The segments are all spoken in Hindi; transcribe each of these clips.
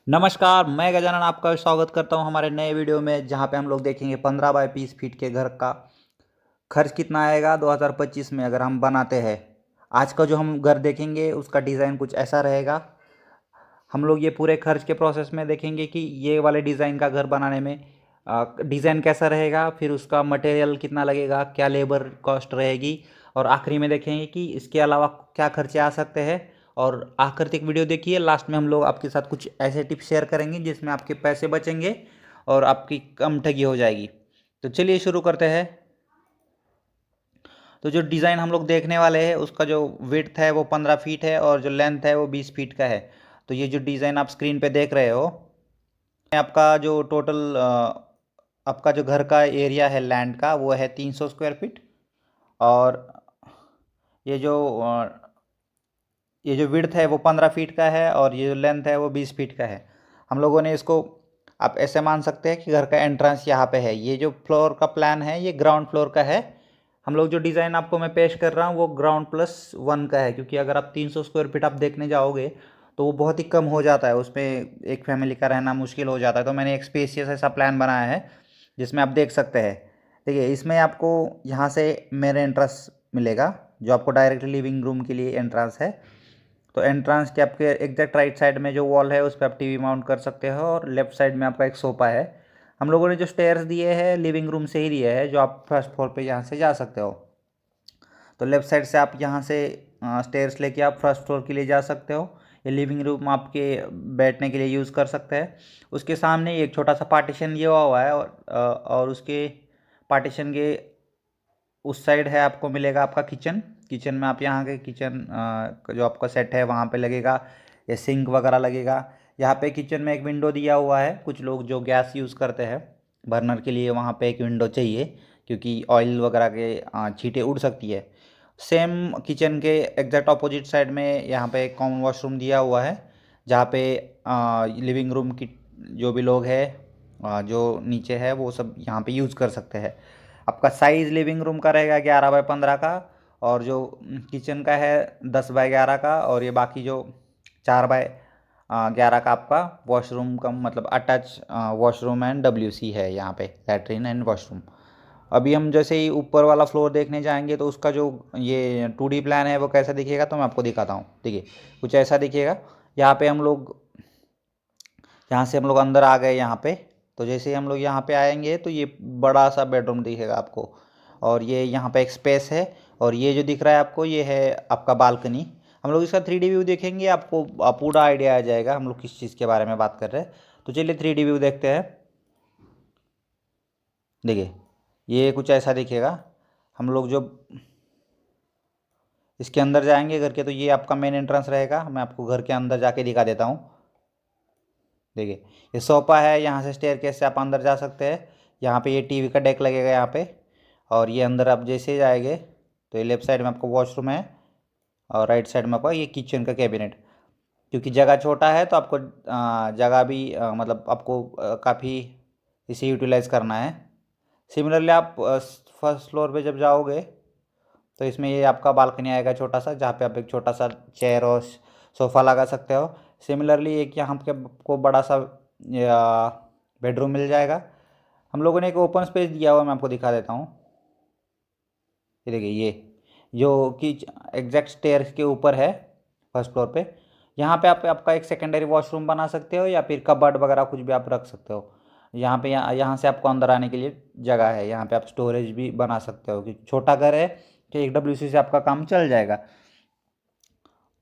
नमस्कार, मैं गजानन आपका स्वागत करता हूं हमारे नए वीडियो में, जहां पे हम लोग देखेंगे 15 बाय 20 फीट के घर का खर्च कितना आएगा 2025 में अगर हम बनाते हैं। आज का जो हम घर देखेंगे उसका डिज़ाइन कुछ ऐसा रहेगा। हम लोग ये पूरे खर्च के प्रोसेस में देखेंगे कि ये वाले डिज़ाइन का घर बनाने में डिज़ाइन कैसा रहेगा, फिर उसका मटेरियल कितना लगेगा, क्या लेबर कॉस्ट रहेगी, और आखिरी में देखेंगे कि इसके अलावा क्या खर्चे आ सकते हैं। और आखिर तक वीडियो देखिए, लास्ट में हम लोग आपके साथ कुछ ऐसे टिप्स शेयर करेंगे जिसमें आपके पैसे बचेंगे और आपकी कम ठगी हो जाएगी। तो चलिए शुरू करते हैं। तो जो डिज़ाइन हम लोग देखने वाले हैं उसका जो विड्थ है वो 15 फीट है और जो लेंथ है वो 20 फीट का है। तो ये जो डिज़ाइन आप स्क्रीन पे देख रहे हो, आपका जो टोटल आपका जो घर का एरिया है लैंड का वो है 300 स्क्वायर फीट। और ये जो ये जो विड्थ है वो 15 फीट का है और ये जो लेंथ है वो 20 फीट का है। हम लोगों ने इसको आप ऐसे मान सकते हैं कि घर का एंट्रेंस यहाँ पे है। ये जो फ्लोर का प्लान है ये ग्राउंड फ्लोर का है। हम लोग जो डिज़ाइन आपको मैं पेश कर रहा हूँ वो ग्राउंड प्लस वन का है, क्योंकि अगर आप 300 स्क्वायर फीट आप देखने जाओगे तो वो बहुत ही कम हो जाता है, उसमें एक फैमिली का रहना मुश्किल हो जाता है। तो मैंने एक स्पेसियस ऐसा प्लान बनाया है जिसमें आप देख सकते हैं। देखिए, इसमें आपको यहाँ से मेन एंट्रेंस मिलेगा जो आपको डायरेक्ट लिविंग रूम के लिए एंट्रेंस है। तो एंट्रेंस के आपके एग्जैक्ट राइट साइड में जो वॉल है उस पर आप टीवी माउंट कर सकते हो और लेफ्ट साइड में आपका एक सोफा है। हम लोगों ने जो स्टेयर्स दिए हैं लिविंग रूम से ही दिए हैं, जो आप फर्स्ट फ्लोर पे यहाँ से जा सकते हो। तो लेफ्ट साइड से आप यहाँ से स्टेयर्स लेके आप फर्स्ट फ्लोर के लिए जा सकते हो। ये लिविंग रूम आपके बैठने के लिए यूज़ कर सकते हैं। उसके सामने एक छोटा सा पार्टीशन दिया हुआ है और उसके पार्टीशन के उस साइड है आपको मिलेगा आपका किचन। किचन में आप यहाँ के किचन जो आपका सेट है वहाँ पे लगेगा, ये सिंक वगैरह लगेगा। यहाँ पे किचन में एक विंडो दिया हुआ है। कुछ लोग जो गैस यूज़ करते हैं बर्नर के लिए वहाँ पे एक विंडो चाहिए, क्योंकि ऑयल वगैरह के छींटे उड़ सकती है। सेम किचन के एग्जैक्ट अपोजिट साइड में यहाँ पे एक कॉमन वॉशरूम दिया हुआ है, जहाँ पे लिविंग रूम की जो भी लोग हैं जो नीचे है वो सब यहाँ पे यूज़ कर सकते हैं। आपका साइज़ लिविंग रूम का रहेगा 11 बाय 15 का, और जो किचन का है 10 बाय 11 का, और ये बाकी जो 4 बाय 11 का आपका वॉशरूम का मतलब अटैच वॉशरूम एंड WC है यहाँ पे, लैट्रिन एंड वॉशरूम। अभी हम जैसे ही ऊपर वाला फ्लोर देखने जाएंगे तो उसका जो ये 2D प्लान है वो कैसा दिखेगा तो मैं आपको दिखाता हूँ। देखिए, कुछ ऐसा दिखेगा। यहाँ पे हम लोग यहाँ से हम लोग अंदर आ गए यहाँ पे। तो जैसे ही हम लोग यहाँ पे आएंगे तो ये बड़ा सा बेडरूम दिखेगा आपको, और ये यहाँ पे एक स्पेस है। और ये जो दिख रहा है आपको ये है आपका बालकनी। हम लोग इसका 3D व्यू देखेंगे, आपको पूरा आइडिया आ जाएगा हम लोग किस चीज़ के बारे में बात कर रहे हैं। तो चलिए 3D व्यू देखते हैं। देखिए, ये कुछ ऐसा दिखेगा। हम लोग जो इसके अंदर जाएंगे घर के, तो ये आपका मेन एंट्रेंस रहेगा। मैं आपको घर के अंदर जाके दिखा देता हूँ। देखिए, ये सोफा है, यहाँ से स्टेयरकेस से आप अंदर जा सकते हैं। यहाँ पे ये टीवी का डेक लगेगा यहाँ पे। और ये अंदर आप जैसे ही जाएंगे तो ये लेफ्ट साइड में आपको वॉशरूम है और राइट साइड में आपका ये किचन का कैबिनेट। क्योंकि जगह छोटा है तो आपको जगह भी मतलब आपको काफ़ी इसे यूटिलाइज़ करना है। सिमिलरली आप फर्स्ट फ्लोर पे जब जाओगे तो इसमें ये आपका बालकनी आएगा छोटा सा, जहाँ पे आप एक छोटा सा चेयर और सोफ़ा लगा सकते हो। सिमिलरली एक यहाँ पे आपको बड़ा सा बेडरूम मिल जाएगा। हम लोगों ने एक ओपन स्पेस दिया हुआ, मैं आपको दिखा देता हूँ। ये देखिए, ये जो कि एग्जैक्ट स्टेयर के ऊपर है फर्स्ट फ्लोर पे। यहाँ पे आप आपका एक सेकेंडरी वॉशरूम बना सकते हो या फिर कबर्ड वगैरह कुछ भी आप रख सकते हो। यहाँ से आपको अंदर आने के लिए जगह है। यहाँ पे आप स्टोरेज भी बना सकते हो, क्योंकि छोटा घर है कि एक WC से आपका काम चल जाएगा।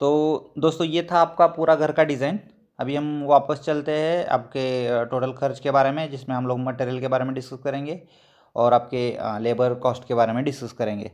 तो दोस्तों, ये था आपका पूरा घर का डिज़ाइन। अभी हम वापस चलते हैं आपके टोटल खर्च के बारे में, जिसमें हम लोग मटेरियल के बारे में डिस्कस करेंगे और आपके लेबर कॉस्ट के बारे में डिस्कस करेंगे।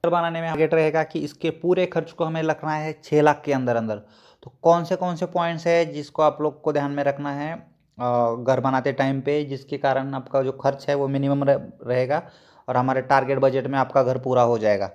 घर बनाने में टारगेट रहेगा कि इसके पूरे खर्च को हमें रखना है 6 लाख के अंदर अंदर। तो कौन से पॉइंट्स है जिसको आप लोग को ध्यान में रखना है घर बनाते टाइम पे, जिसके कारण आपका जो खर्च है वो मिनिमम रहेगा और हमारे टारगेट बजट में आपका घर पूरा हो जाएगा।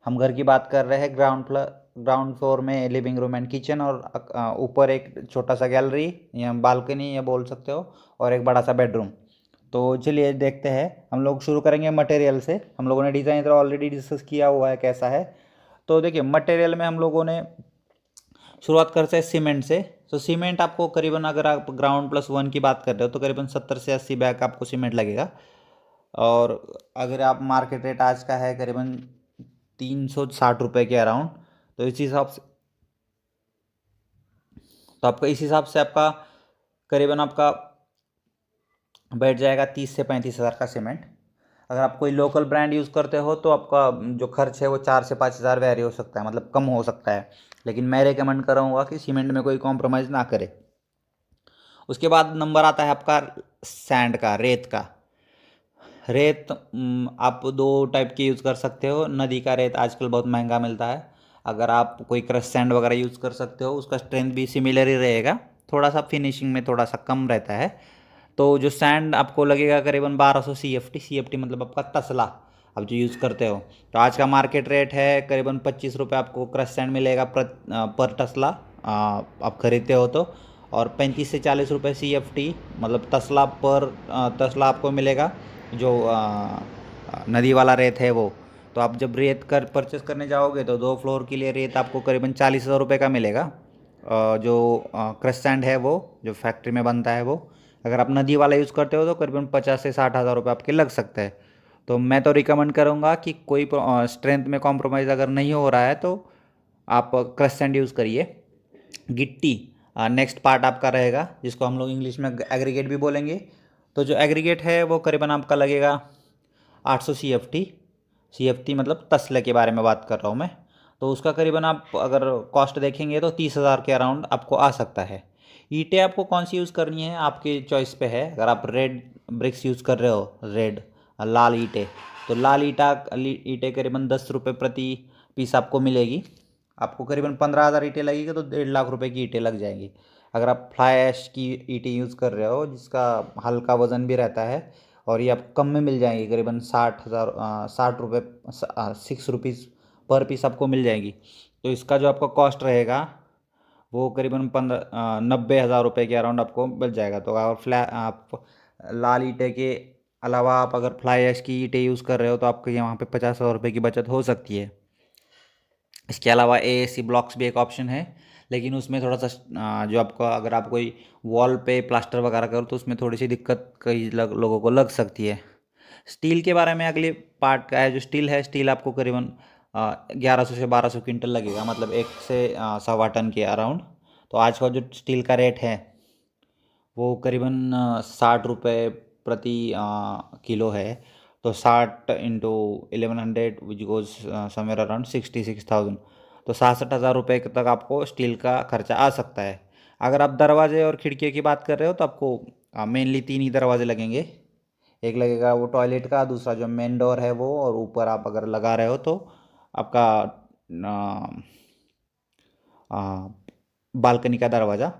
हम घर की बात कर रहे हैं ग्राउंड फ्लोर में लिविंग रूम एंड किचन, और ऊपर एक छोटा सा गैलरी या बालकनी या बोल सकते हो, और एक बड़ा सा बेडरूम। तो चलिए देखते हैं। हम लोग शुरू करेंगे मटेरियल से। हम लोगों ने डिज़ाइन तो ऑलरेडी डिस्कस किया हुआ है कैसा है। तो देखिए, मटेरियल में हम लोगों ने शुरुआत करते हैं सीमेंट से। तो सीमेंट आपको करीबन, अगर आप ग्राउंड प्लस वन की बात कर रहे हो तो करीबन 70 से 80 बैग आपको सीमेंट लगेगा। और अगर आप मार्केट रेट आज का है करीबन 360 रुपये के अराउंड, तो इस हिसाब से आपका करीबन आपका बैठ जाएगा 30 से 35 हज़ार का सीमेंट। अगर आप कोई लोकल ब्रांड यूज़ करते हो तो आपका जो खर्च है वो 4 से 5 हज़ार वेरी हो सकता है, मतलब कम हो सकता है। लेकिन मैं रेकमेंड करूँगा कि सीमेंट में कोई कॉम्प्रोमाइज़ ना करे। उसके बाद नंबर आता है आपका सैंड का, रेत का। रेत आप दो टाइप के यूज़ कर सकते हो। नदी का रेत आजकल बहुत महंगा मिलता है। अगर आप कोई क्रश सैंड वगैरह यूज़ कर सकते हो, उसका स्ट्रेंथ भी सिमिलर ही रहेगा, थोड़ा सा फिनिशिंग में थोड़ा सा कम रहता है। तो जो सैंड आपको लगेगा करीबन 1200 CFT मतलब आपका तसला आप जो यूज़ करते हो। तो आज का मार्केट रेट है करीबन 25 रुपये आपको क्रश सैंड मिलेगा पर तसला आप खरीदते हो तो। और 35 से 40 रुपये CFT मतलब तसला पर तसला आपको मिलेगा जो नदी वाला रेत है वो। तो आप जब रेत कर परचेस करने जाओगे तो 2 फ्लोर के लिए रेत आपको करीबन 40,000 रुपये का मिलेगा। जो क्रश सैंड है वो जो फैक्ट्री में बनता है वो। अगर आप नदी वाला यूज़ करते हो तो करीबन 50 से 60 हज़ार रुपये आपके लग सकते हैं। तो मैं तो रिकमेंड करूँगा कि कोई स्ट्रेंथ में कॉम्प्रोमाइज़ अगर नहीं हो रहा है तो आप क्रश सैंड यूज़ करिए। गिट्टी नेक्स्ट पार्ट आपका रहेगा, जिसको हम लोग इंग्लिश में एग्रीगेट भी बोलेंगे। तो जो एग्रीगेट है वो करीबन आपका लगेगा 800 CFT मतलब तसले के बारे में बात कर रहा हूँ मैं। तो उसका करीबन आप अगर कॉस्ट देखेंगे तो 30,000 के अराउंड आपको आ सकता है। ईंटें आपको कौन सी यूज़ करनी है आपके चॉइस पे है। अगर आप रेड ब्रिक्स यूज़ कर रहे हो, रेड लाल ईंटें, तो लाल ईंटें करीबन 10 रुपये प्रति पीस आपको मिलेगी। आपको करीबन 15,000 ईंटें लगेगी तो 1.5 लाख रुपए की ईंटें लग जाएंगी। अगर आप फ्लाई ऐश की ईंटें यूज़ कर रहे हो जिसका हल्का वज़न भी रहता है, और ये आपको कम में मिल जाएंगी करीबन 60 रुपये 6 रुपीज़ पर पीस आपको मिल जाएगी। तो इसका जो आपका कॉस्ट रहेगा वो करीबन 90,000 रुपये के अराउंड आपको मिल जाएगा। तो अगर आप लाल ईंटे के अलावा आप अगर फ्लाई ऐश की ईंटें यूज़ कर रहे हो तो आपको यहाँ पे 50,000 रुपये की बचत हो सकती है। इसके अलावा AAC ब्लॉक्स भी एक ऑप्शन है, लेकिन उसमें थोड़ा सा जो आपका अगर आप कोई वॉल पे प्लास्टर वगैरह करो तो उसमें थोड़ी सी दिक्कत कई लोगों को लग सकती है। स्टील के बारे में अगले पार्ट का है। जो स्टील है, स्टील आपको करीबन 1100 से 1200 क्विंटल लगेगा, मतलब 1 से 1.25 टन के अराउंड। तो आज का जो स्टील का रेट है वो करीबन 60 रुपये प्रति किलो है। तो 60 into 1100 which goes somewhere around 66,000। तो 67,000 रुपये तक आपको स्टील का खर्चा आ सकता है। अगर आप दरवाजे और खिड़कियों की बात कर रहे हो तो आपको मेनली 3 ही दरवाजे लगेंगे। एक लगेगा वो टॉयलेट का, दूसरा जो मेन डोर है वो, और ऊपर आप अगर लगा रहे हो तो आपका बालकनी का दरवाज़ा।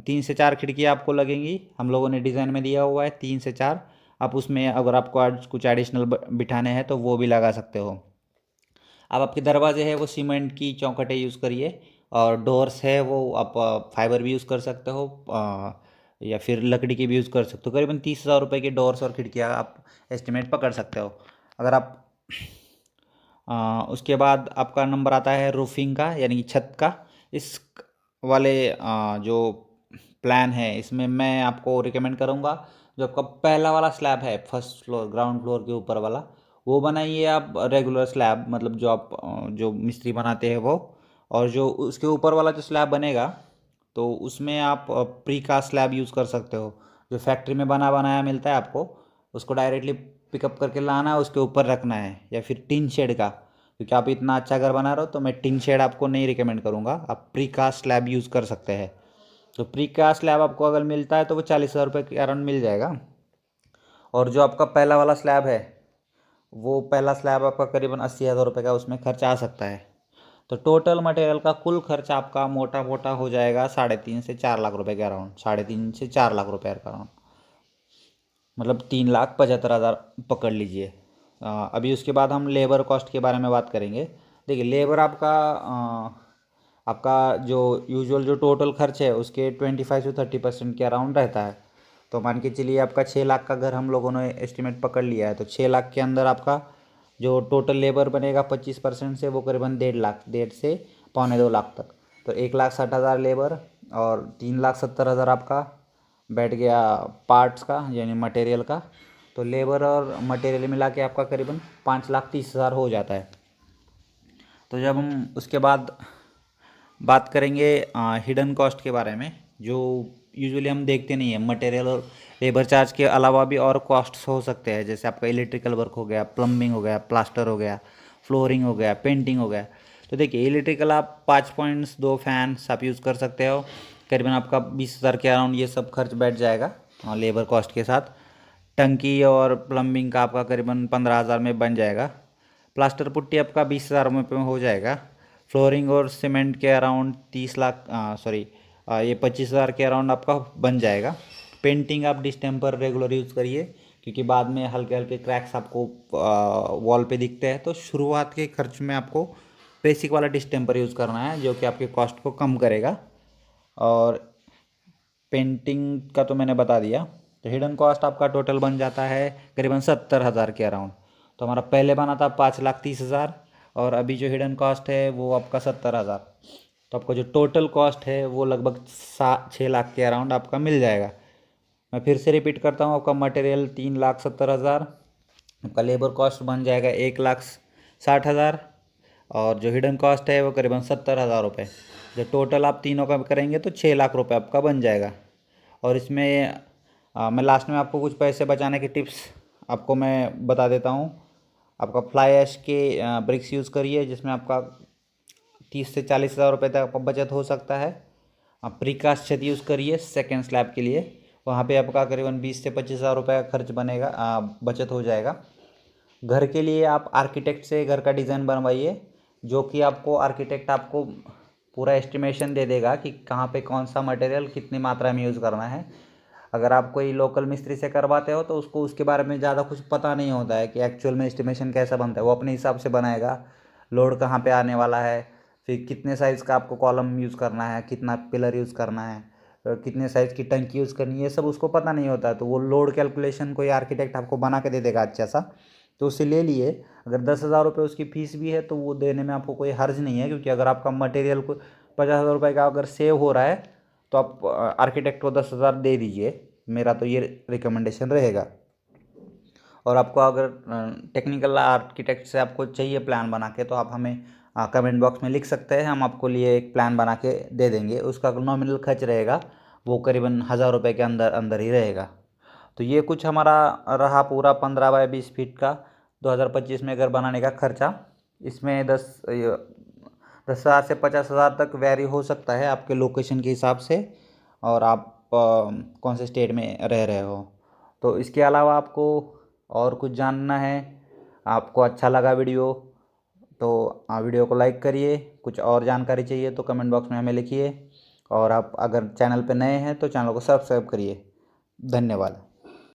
3 से 4 खिड़कियाँ आपको लगेंगी, हम लोगों ने डिज़ाइन में दिया हुआ है 3 से 4। आप उसमें अगर आपको आज कुछ एडिशनल बिठाने हैं तो वो भी लगा सकते हो। अब आपके दरवाजे हैं वो सीमेंट की चौखटें यूज़ करिए, और डोर्स है वो आप फाइबर भी यूज़ कर सकते हो या फिर लकड़ी की भी यूज़ कर सकते हो। करीबन 30,000 रुपये के डोर्स और खिड़कियाँ आप एस्टिमेट पकड़ सकते हो। अगर आप उसके बाद आपका नंबर आता है रूफिंग का, यानी कि छत का। इस वाले जो प्लान है इसमें मैं आपको रिकमेंड करूँगा जो आपका पहला वाला स्लैब है, फर्स्ट फ्लोर ग्राउंड फ्लोर के ऊपर वाला, वो बनाइए आप रेगुलर स्लैब, मतलब जो आप जो मिस्त्री बनाते हैं वो। और जो उसके ऊपर वाला जो स्लैब बनेगा तो उसमें आप प्री कास्ट स्लैब यूज़ कर सकते हो, जो फैक्ट्री में बना बनाया मिलता है आपको। उसको डायरेक्टली पिकअप करके लाना है, उसके ऊपर रखना है, या फिर टिन शेड का, क्योंकि आप इतना अच्छा घर बना रहे हो तो मैं टिन शेड आपको नहीं रिकमेंड करूँगा। आप प्री कास्ट स्लैब यूज़ कर सकते हैं। तो प्री कास्ट स्लैब आपको अगर मिलता है तो वो 40,000 रुपये के अराउंड मिल जाएगा। और जो आपका पहला वाला स्लैब है वो पहला स्लैब आपका करीबन 80,000 रुपये का उसमें खर्चा आ सकता है। तो टोटल मटेरियल का कुल खर्चा आपका मोटा मोटा हो जाएगा 3.5 से 4 लाख रुपए के अराउंड, 3.5 से 4 लाख रुपए का अराउंड, मतलब 3,75,000 पकड़ लीजिए। अभी उसके बाद हम लेबर कॉस्ट के बारे में बात करेंगे। देखिए लेबर आपका जो यूजुअल जो टोटल खर्च है उसके 25 से 30% के अराउंड रहता है। तो मान के चलिए आपका 6 लाख का घर हम लोगों ने एस्टिमेट पकड़ लिया है, तो 6 लाख के अंदर आपका जो टोटल लेबर बनेगा 25% से वो करीबन 1.5 लाख, 1.5 से 1.25 लाख तक। तो 1,60,000 लेबर और 3,70,000 आपका बैठ गया पार्ट्स का यानी मटेरियल का। तो लेबर और मटेरियल मिला के आपका करीबन 5,30,000 हो जाता है। तो जब हम उसके बाद बात करेंगे हिडन कॉस्ट के बारे में, जो यूजुअली हम देखते नहीं है, मटेरियल और लेबर चार्ज के अलावा भी और कॉस्ट्स हो सकते हैं, जैसे आपका इलेक्ट्रिकल वर्क हो गया, प्लम्बिंग हो गया, प्लास्टर हो गया, फ्लोरिंग हो गया, पेंटिंग हो गया। तो देखिए इलेक्ट्रिकल आप 5.2 फैंस आप यूज़ कर सकते हो, करीबन आपका 20,000 के अराउंड ये सब खर्च बैठ जाएगा और लेबर कॉस्ट के साथ। टंकी और प्लम्बिंग का आपका करीबन 15,000 में बन जाएगा। प्लास्टर पुट्टी आपका 20,000 रुपये में हो जाएगा। फ्लोरिंग और सीमेंट के अराउंड 30 लाख सॉरी ये 25,000 के अराउंड आपका बन जाएगा। पेंटिंग आप डिस्टेम्पर रेगुलर यूज़ करिए, क्योंकि बाद में हल्के हल्के क्रैक्स आपको वॉल पे दिखते हैं। तो शुरुआत के खर्च में आपको बेसिक वाला डिस्टेम्पर यूज़ करना है, जो कि आपके कॉस्ट को कम करेगा। और पेंटिंग का तो मैंने बता दिया। तो हिडन कॉस्ट आपका टोटल बन जाता है करीबन 70,000 के अराउंड। तो हमारा पहले बना था 5,30,000 और अभी जो हिडन कॉस्ट है वो आपका 70,000। तो आपका जो टोटल कॉस्ट है वो लगभग 6 लाख के अराउंड आपका मिल जाएगा। मैं फिर से रिपीट करता हूँ, आपका मटेरियल 3,70,000, आपका लेबर कॉस्ट बन जाएगा 1,60,000 और जो हिडन कॉस्ट है वो करीबन 70,000 रुपये। जो टोटल आप तीनों का करेंगे तो 6 लाख रुपये आपका बन जाएगा। और इसमें मैं लास्ट में आपको कुछ पैसे बचाने की टिप्स आपको मैं बता देता हूँ। आपका फ्लाई ऐश के ब्रिक्स यूज़ करिए, जिसमें आपका 30 से 40,000 रुपये तक आपका बचत हो सकता है। आप प्रीकास्ट छत यूज़ करिए सेकेंड स्लैब के लिए, वहाँ पे आपका करीबन 20 से 25,000 रुपये का खर्च बनेगा, बचत हो जाएगा। घर के लिए आप आर्किटेक्ट से घर का डिज़ाइन बनवाइए, जो कि आपको आर्किटेक्ट आपको पूरा एस्टिमेशन दे देगा कि कहाँ पे कौन सा मटेरियल कितनी मात्रा में यूज़ करना है। अगर आप कोई लोकल मिस्त्री से करवाते हो तो उसको उसके बारे में ज़्यादा कुछ पता नहीं होता है कि एक्चुअल में एस्टिमेशन कैसा बनता है। वो अपने हिसाब से बनाएगा, लोड कहाँ पे आने वाला है, फिर कितने साइज़ का आपको कॉलम यूज़ करना है, कितना पिलर यूज़ करना है, कितने साइज़ की टंकी यूज़ करनी है, ये सब उसको पता नहीं होता है। तो वो लोड कैलकुलेशन कोई आर्किटेक्ट आपको बना के दे देगा अच्छा सा, तो उससे ले लिए। अगर 10,000 रुपये उसकी फ़ीस भी है तो वो देने में आपको कोई हर्ज नहीं है, क्योंकि अगर आपका मटेरियल को 50,000 रुपये का अगर सेव हो रहा है तो आप आर्किटेक्ट को 10,000 दे दीजिए। मेरा तो ये रिकमेंडेशन रहेगा। और आपको अगर टेक्निकल आर्किटेक्ट से आपको चाहिए प्लान बना के, तो आप हमें कमेंट बॉक्स में लिख सकते हैं, हम आपको लिए एक प्लान बना के दे देंगे। उसका नॉमिनल खर्च रहेगा वो करीबन 1,000 रुपये के अंदर अंदर ही रहेगा। तो ये कुछ हमारा रहा पूरा 15 बाय 20 फीट का 2025 में घर बनाने का खर्चा। इसमें 10,000 से 50,000 तक वेरी हो सकता है आपके लोकेशन के हिसाब से, और आप कौन से स्टेट में रह रहे हो। तो इसके अलावा आपको और कुछ जानना है, आपको अच्छा लगा वीडियो, तो वीडियो को लाइक करिए। कुछ और जानकारी चाहिए तो कमेंट बॉक्स में हमें लिखिए। और आप अगर चैनल पर नए हैं तो चैनल को सब्सक्राइब करिए। धन्यवाद।